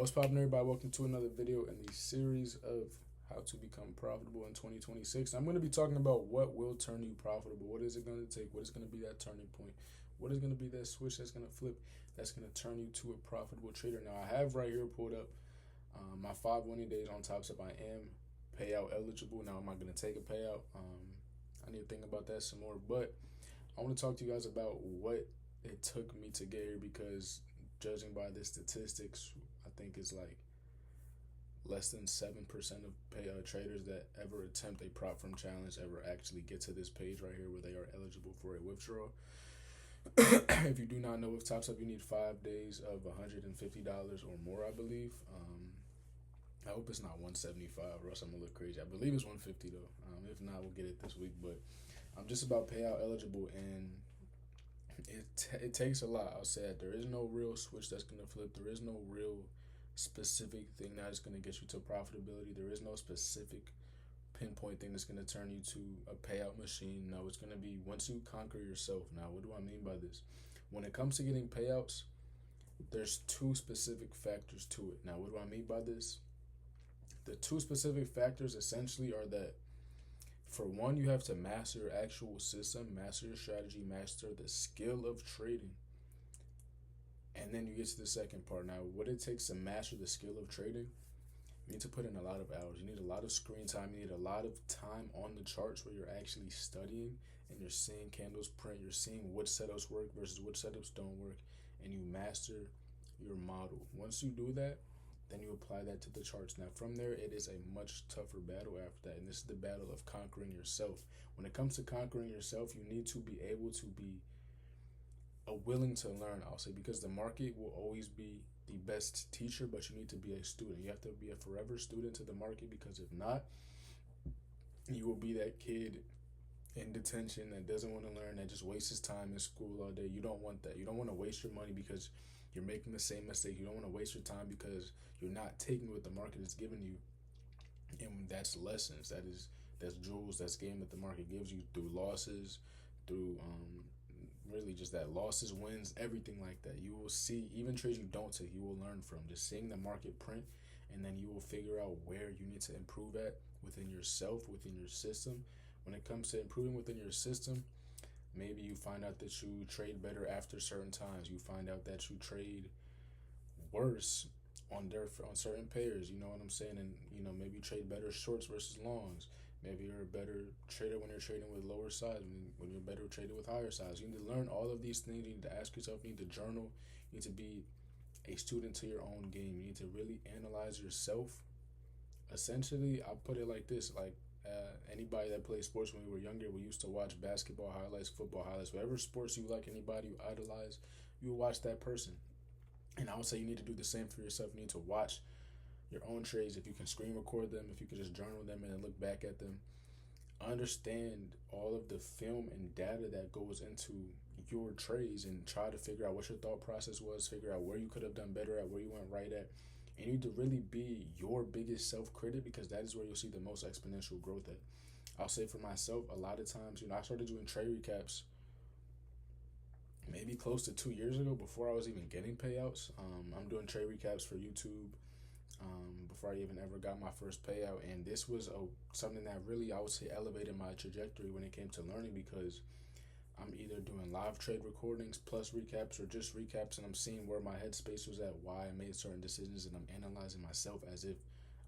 What's poppin', everybody? Welcome to another video in the series of how to become profitable in 2026. I'm going to be talking about what will turn you profitable. What is it going to take? What is going to be that turning point? What is going to be that switch that's going to flip, that's going to turn you to a profitable trader? Now, I have right here pulled up my 5 winning days on Top Step. I am payout eligible. Now, am I going to take a payout? I need to think about that some more. But I want to talk to you guys about what it took me to get here, because judging by the statistics, I think it's like less than 7% of traders that ever attempt a prop firm challenge ever actually get to this page right here where they are eligible for a withdrawal. If you do not know, with Top Step, you need 5 days of $150 or more, I believe. I hope it's not 175, or else I'm gonna look crazy. I believe it's 150 though. If not, we'll get it this week. But I'm just about payout eligible, and it takes a lot. I'll say that there is no real switch that's gonna flip. There is no real specific thing that is gonna get you to profitability. There is no specific pinpoint thing that's gonna turn you to a payout machine. No, it's gonna be once you conquer yourself. Now, what do I mean by this? When it comes to getting payouts, there's two specific factors to it. Now, what do I mean by this? The two specific factors essentially are that, for one, you have to master your actual system, master your strategy, master the skill of trading. And then you get to the second part. Now, what it takes to master the skill of trading, you need to put in a lot of hours. You need a lot of screen time. You need a lot of time on the charts where you're actually studying and you're seeing candles print. You're seeing which setups work versus which setups don't work. And you master your model. Once you do that, then you apply that to the charts. Now, from there, it is a much tougher battle after that. And this is the battle of conquering yourself. When it comes to conquering yourself, you need to be able to be willing to learn, I'll say, because the market will always be the best teacher, but you need to be a student. You have to be a forever student to the market, because if not, you will be that kid in detention that doesn't want to learn, that just wastes his time in school all day. You don't want that. You don't want to waste your money because you're making the same mistake. You don't want to waste your time because you're not taking what the market is giving you. And that's lessons. That's jewels. That's game that the market gives you through losses, through really just that losses, wins, everything like that. You will see, even trades you don't take, you will learn from just seeing the market print, and then you will figure out where you need to improve at within yourself, within your system. When it comes to improving within your system, maybe you find out that you trade better after certain times. You find out that you trade worse on certain pairs. You know what I'm saying? And maybe you trade better shorts versus longs. Maybe you're a better trader when you're trading with lower size, when you're better trader with higher size. You need to learn all of these things. You need to ask yourself, you need to journal, you need to be a student to your own game. You need to really analyze yourself. Essentially, I put it like this, like anybody that played sports when we were younger, we used to watch basketball highlights, football highlights, whatever sports you like, anybody you idolize, you watch that person. And I would say you need to do the same for yourself. You need to watch your own trades. If you can screen record them, if you can just journal them and then look back at them, understand all of the film and data that goes into your trades, and try to figure out what your thought process was, figure out where you could have done better at, where you went right at. And you need to really be your biggest self-critic, because that is where you'll see the most exponential growth at. I'll say for myself, a lot of times, I started doing trade recaps maybe close to 2 years ago, before I was even getting payouts. I'm doing trade recaps for YouTube before I even ever got my first payout, and this was something that really, I would say, elevated my trajectory when it came to learning, because I'm either doing live trade recordings plus recaps, or just recaps, and I'm seeing where my headspace was at, why I made certain decisions, and I'm analyzing myself as if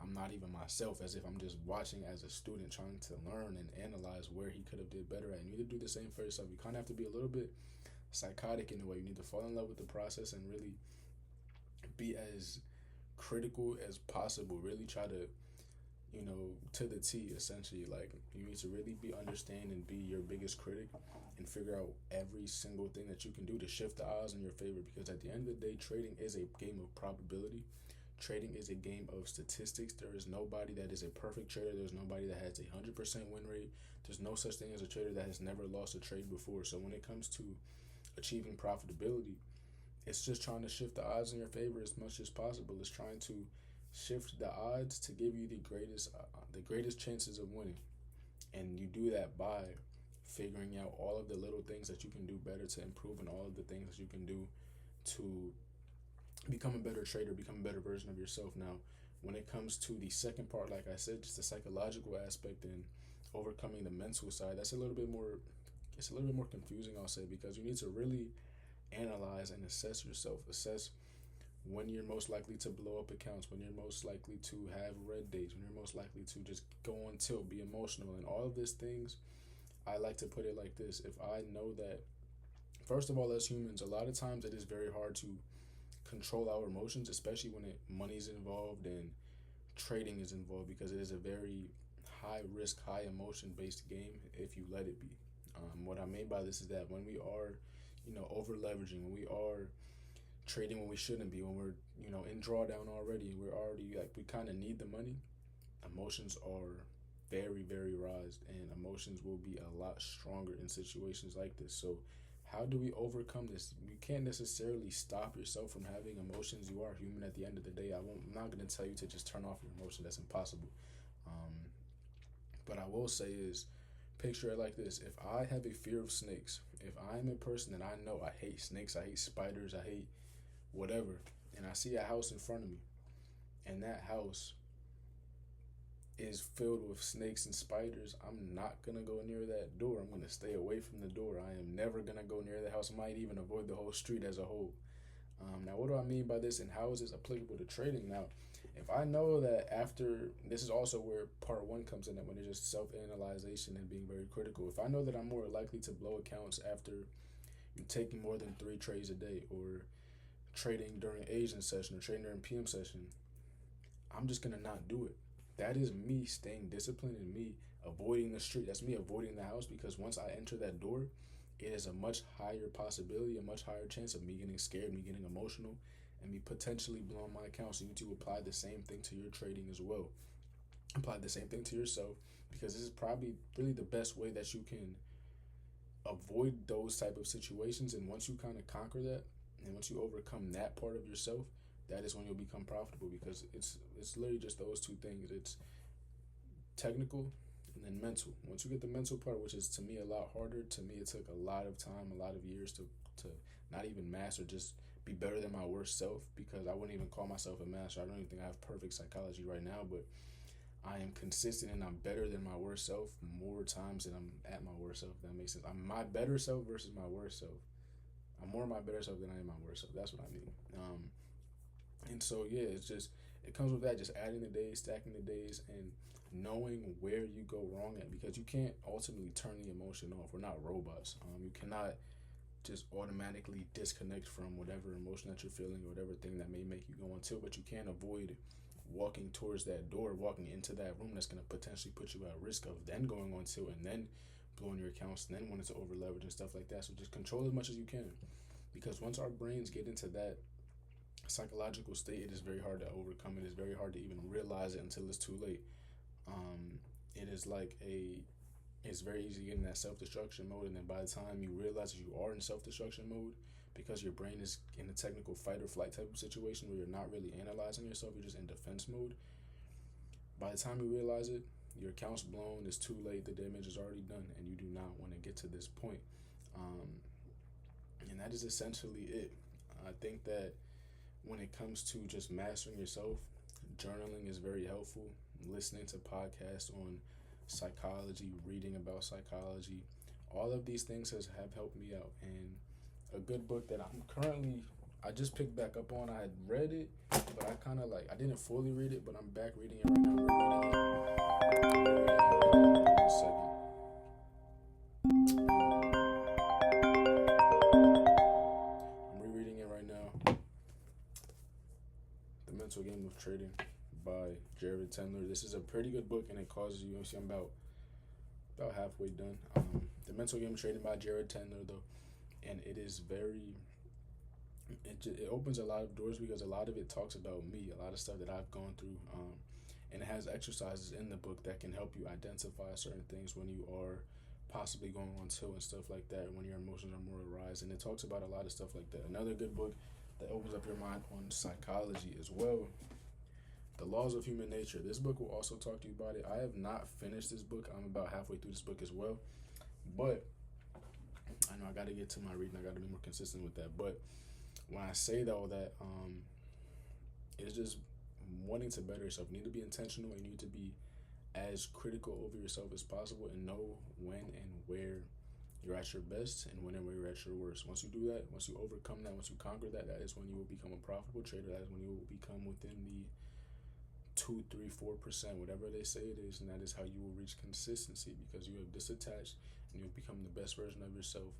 I'm not even myself, as if I'm just watching as a student, trying to learn and analyze where he could have did better at. And you need to do the same for yourself. You kind of have to be a little bit psychotic in a way. You need to fall in love with the process and really be as critical as possible. Really try to, to the T, essentially. Like, you need to really understand and be your biggest critic, and figure out every single thing that you can do to shift the odds in your favor. Because at the end of the day, trading is a game of probability. Trading is a game of statistics. There is nobody that is a perfect trader. There's nobody that has a 100% win rate. There's no such thing as a trader that has never lost a trade before. So when it comes to achieving profitability, it's just trying to shift the odds in your favor as much as possible. It's trying to shift the odds to give you the greatest chances of winning. And you do that by figuring out all of the little things that you can do better to improve, and all of the things that you can do to become a better trader, become a better version of yourself. Now, when it comes to the second part, like I said, just the psychological aspect and overcoming the mental side, that's a little bit more. It's a little bit more confusing, I'll say, because you need to really analyze and assess yourself. Assess when you're most likely to blow up accounts, when you're most likely to have red days, when you're most likely to just go on tilt, be emotional, and all of these things. I like to put it like this: if I know that, first of all, as humans, a lot of times it is very hard to control our emotions, especially when money's involved and trading is involved, because it is a very high risk, high emotion based game if you let it be. What I mean by this is that when we are, over leveraging, when we are trading when we shouldn't be, when we're, in drawdown already, we're already like, we kind of need the money, emotions are very, very raised, and emotions will be a lot stronger in situations like this. So, how do we overcome this? You can't necessarily stop yourself from having emotions. You are human at the end of the day. I'm not going to tell you to just turn off your emotion. That's impossible. Um, but I will say is, picture it like this: if I have a fear of snakes, if I'm a person that I know I hate snakes, I hate spiders, I hate whatever, and I see a house in front of me, and that house is filled with snakes and spiders, I'm not gonna go near that door. I'm gonna stay away from the door. I am never gonna go near the house. I might even avoid the whole street as a whole. Now, what do I mean by this, and how is this applicable to trading? Now, if I know that after this is also where part one comes in, that when it's just self-analyzation and being very critical. If I know that I'm more likely to blow accounts after taking more than 3 trades a day, or trading during Asian session, or trading during PM session, I'm just gonna not do it. That is me staying disciplined and me avoiding the street. That's me avoiding the house, because once I enter that door, it is a much higher possibility, a much higher chance of me getting scared, me getting emotional, and me potentially blowing my account. So you need to apply the same thing to your trading as well. Apply the same thing to yourself, because this is probably really the best way that you can avoid those type of situations. And once you kind of conquer that, and once you overcome that part of yourself, that is when you'll become profitable, because it's literally just those two things. It's technical and then mental. Once you get the mental part, which is to me a lot harder, to me it took a lot of time, a lot of years to not even master, just be better than my worst self, because I wouldn't even call myself a master. I don't even think I have perfect psychology right now, but I am consistent and I'm better than my worst self more times than I'm at my worst self. If that makes sense. I'm my better self versus my worst self. I'm more my better self than I am my worst self. That's what I mean. And so yeah, it's just, it comes with that, just adding the days, stacking the days, and knowing where you go wrong at, because you can't ultimately turn the emotion off. We're not robots. You cannot just automatically disconnect from whatever emotion that you're feeling, or whatever thing that may make you go on tilt, but you can't avoid walking towards that door, walking into that room that's going to potentially put you at risk of then going on tilt and then blowing your accounts and then wanting to over leverage and stuff like that. So just control as much as you can, because once our brains get into that psychological state, it is very hard to overcome. It is very hard to even realize it until it's too late. It is like it's very easy to get in that self-destruction mode, and then by the time you realize you are in self-destruction mode, because your brain is in a technical fight or flight type of situation where you're not really analyzing yourself, you're just in defense mode. By the time you realize it, your account's blown, it's too late, the damage is already done, and you do not want to get to this point. And that is essentially it. I think that when it comes to just mastering yourself, journaling is very helpful. Listening to podcasts on psychology, reading about psychology, all of these things have helped me out. And a good book that I just picked back up on. I had read it, but I kind of I didn't fully read it, but I'm back reading it right now. I'm reading it. One second. I'm rereading it right now. The Mental Game of Trading by Jared Tendler. This is a pretty good book, and it causes you. See, I'm about halfway done. The Mental Game of Trading by Jared Tendler, though, and it is very. It opens a lot of doors, because a lot of it talks about me, a lot of stuff that I've gone through, and it has exercises in the book that can help you identify certain things when you are possibly going on tilt and stuff like that, when your emotions are more arise, and it talks about a lot of stuff like that. Another good book that opens up your mind on psychology as well, The Laws of Human Nature. This book will also talk to you about it. I have not finished this book. I'm about halfway through this book as well, but I know I got to get to my reading. I got to be more consistent with that. But when I say though that it's just wanting to better yourself. You need to be intentional, and you need to be as critical over yourself as possible, and know when and where you're at your best and when and where you're at your worst. Once you do that, once you overcome that, once you conquer that, that is when you will become a profitable trader. That is when you will become within the 2, 3, 4%, whatever they say it is, and that is how you will reach consistency, because you have disattached and you've become the best version of yourself,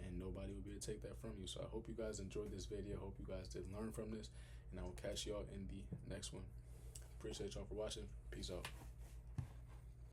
and nobody will be able to take that from you. So I hope you guys enjoyed this video. I hope you guys did learn from this, and I will catch y'all in the next one. Appreciate y'all for watching. Peace out.